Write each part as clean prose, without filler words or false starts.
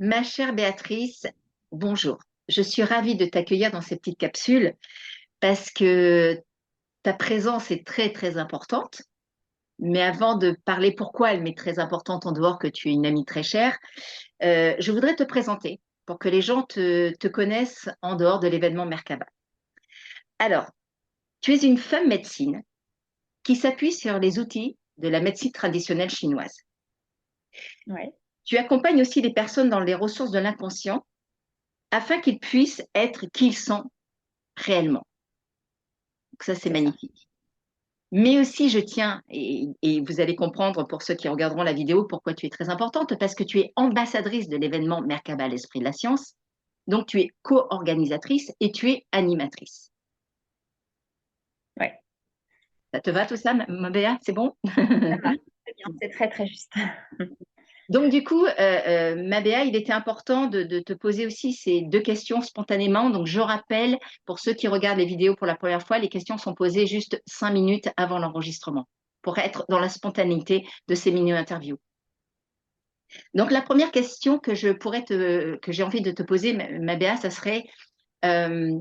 Ma chère Béatrice, bonjour. Je suis ravie de t'accueillir dans ces petites capsules parce que ta présence est très très importante. Mais avant de parler pourquoi elle m'est très importante en dehors que tu es une amie très chère, je voudrais te présenter pour que les gens te connaissent en dehors de l'événement Merkaba. Alors, tu es une femme médecine qui s'appuie sur les outils de la médecine traditionnelle chinoise. Ouais, Tu accompagnes aussi les personnes dans les ressources de l'inconscient afin qu'ils puissent être qui ils sont réellement. Donc ça, c'est c'est ça. magnifique. Mais aussi, je tiens, et vous allez comprendre pour ceux qui regarderont la vidéo pourquoi tu es très importante, parce que tu es ambassadrice de l'événement Merkaba, l'Esprit de la Science. Donc, tu es co-organisatrice et tu es animatrice. Ouais, Ça te va tout ça, ma Béa? C'est bon? ça va. Très bien, c'est très très juste. Donc, du coup, Mabéa, il était important de te poser aussi ces deux questions spontanément. Donc, je rappelle, pour ceux qui regardent les vidéos pour la première fois, les questions sont posées juste 5 minutes avant l'enregistrement pour être dans la spontanéité de ces mini-interviews. Donc, la première question que j'ai envie de te poser, Mabéa, ça serait, euh,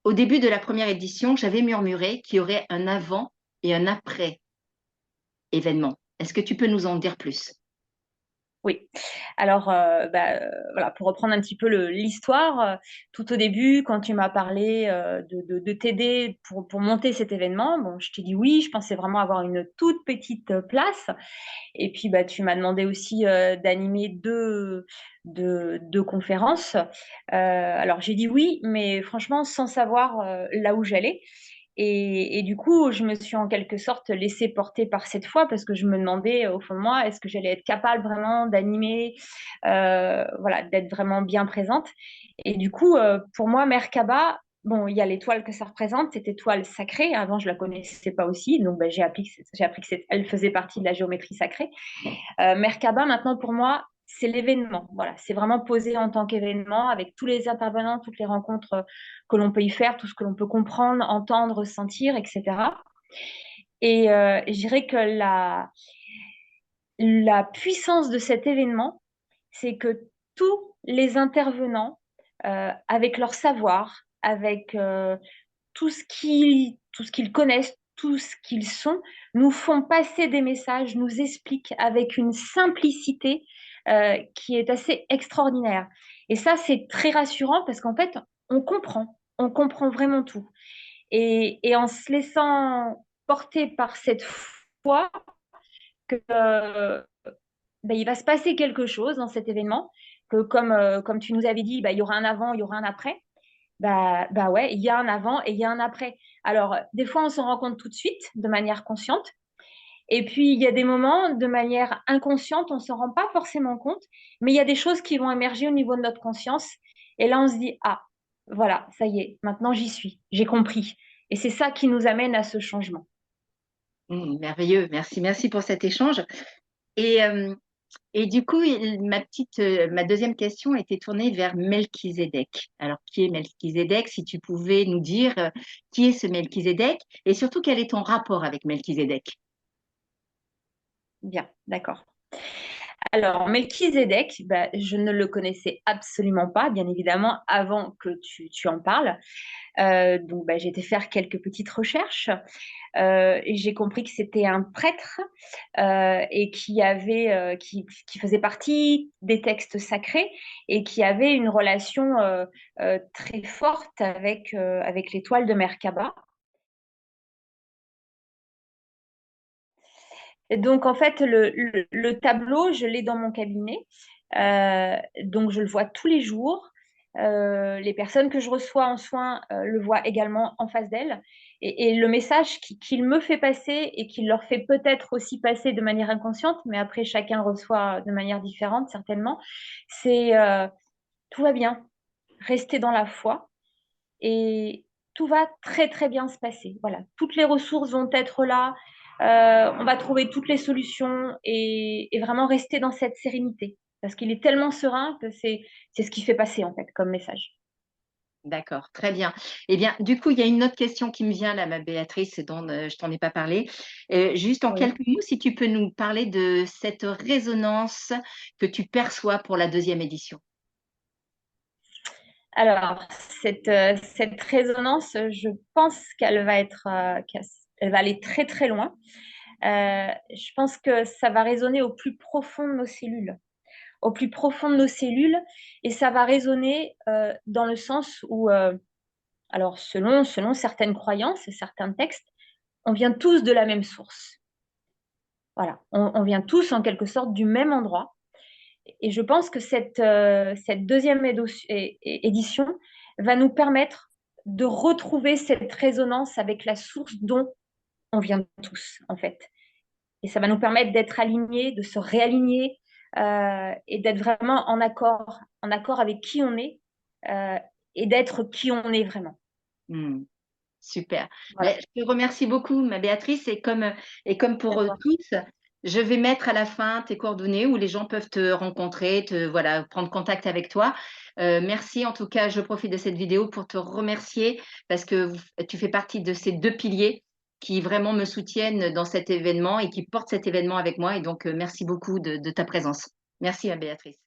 au début de la première édition, j'avais murmuré qu'il y aurait un avant et un après événement. Est-ce que tu peux nous en dire plus? Oui. Alors, voilà, pour reprendre un petit peu l'histoire, tout au début, quand tu m'as parlé de t'aider pour monter cet événement, bon, je t'ai dit oui, je pensais vraiment avoir une toute petite place. Et puis, bah, tu m'as demandé aussi d'animer deux conférences. Alors, j'ai dit oui, mais franchement, sans savoir là où j'allais. Et du coup, je me suis en quelque sorte laissée porter par cette foi parce que je me demandais au fond de moi, est-ce que j'allais être capable vraiment d'animer, voilà, d'être vraiment bien présente. Et du coup, pour moi, Merkaba, bon, il y a l'étoile que ça représente, cette étoile sacrée. Avant, je la connaissais pas aussi, donc ben, j'ai appris que elle faisait partie de la géométrie sacrée. Merkaba, maintenant, pour moi, c'est l'événement. Voilà, c'est vraiment posé en tant qu'événement avec tous les intervenants, toutes les rencontres que l'on peut y faire, tout ce que l'on peut comprendre, entendre, sentir, etc. Et je dirais que la puissance de cet événement, c'est que tous les intervenants, avec leur savoir, avec tout ce qu'ils connaissent, tout ce qu'ils sont, nous font passer des messages, nous expliquent avec une simplicité qui est assez extraordinaire. Et ça, c'est très rassurant parce qu'en fait, on comprend vraiment tout. Et en se laissant porter par cette foi, que, ben, il va se passer quelque chose dans cet événement, que comme tu nous avais dit, ben, il y aura un avant, il y aura un après. Bah ouais, il y a un avant et il y a un après. Alors, des fois, on s'en rend compte tout de suite, de manière consciente. Et puis, il y a des moments, de manière inconsciente, on ne s'en rend pas forcément compte, mais il y a des choses qui vont émerger au niveau de notre conscience. Et là, on se dit, ah, voilà, ça y est, maintenant j'y suis, j'ai compris. Et c'est ça qui nous amène à ce changement. Merveilleux, merci, merci pour cet échange. Et, euh, et du coup, ma deuxième question était tournée vers Melchizedek. Alors, qui est Melchizedek? Si tu pouvais nous dire qui est ce Melchizedek et surtout quel est ton rapport avec Melchizedek? Bien, d'accord. Alors, Melchizedek, bah, je ne le connaissais absolument pas, bien évidemment, avant que tu en parles. Donc, bah, j'ai été faire quelques petites recherches et j'ai compris que c'était un prêtre et qui faisait partie des textes sacrés et qui avait une relation très forte avec l'étoile de Merkaba. Et donc, en fait, le tableau, je l'ai dans mon cabinet. Donc, je le vois tous les jours. Les personnes que je reçois en soins le voient également en face d'elles. Et le message qu'il me fait passer et qu'il leur fait peut-être aussi passer de manière inconsciente, mais après, chacun reçoit de manière différente, certainement, c'est tout va bien, restez dans la foi et tout va très très bien se passer. Voilà, toutes les ressources vont être là, on va trouver toutes les solutions et vraiment rester dans cette sérénité parce qu'il est tellement serein que c'est ce qui fait passer en fait comme message. D'accord, très bien. Eh bien, du coup, il y a une autre question qui me vient là, ma Béatrice, et dont je t'en ai pas parlé. Juste en Oui. quelques mots, si tu peux nous parler de cette résonance que tu perçois pour la deuxième édition. Alors, cette résonance, je pense qu'elle va être, elle va aller très très loin. Je pense que ça va résonner au plus profond de nos cellules, au plus profond de nos cellules, et ça va résonner dans le sens où, alors selon certaines croyances et certains textes, on vient tous de la même source. Voilà, on vient tous en quelque sorte du même endroit. Et je pense que cette deuxième édition va nous permettre de retrouver cette résonance avec la source dont on vient tous, en fait. Et ça va nous permettre d'être alignés, de se réaligner et d'être vraiment en accord avec qui on est euh, et d'être qui on est vraiment. Hmm. Super. Voilà. Ben, je te remercie beaucoup, ma Béatrice. Et comme pour D'accord. tous, je vais mettre à la fin tes coordonnées où les gens peuvent te rencontrer, voilà, prendre contact avec toi. Merci. En tout cas, je profite de cette vidéo pour te remercier parce que tu fais partie de ces deux piliers qui vraiment me soutiennent dans cet événement et qui portent cet événement avec moi. Et donc, merci beaucoup de ta présence. Merci, ma Béatrice.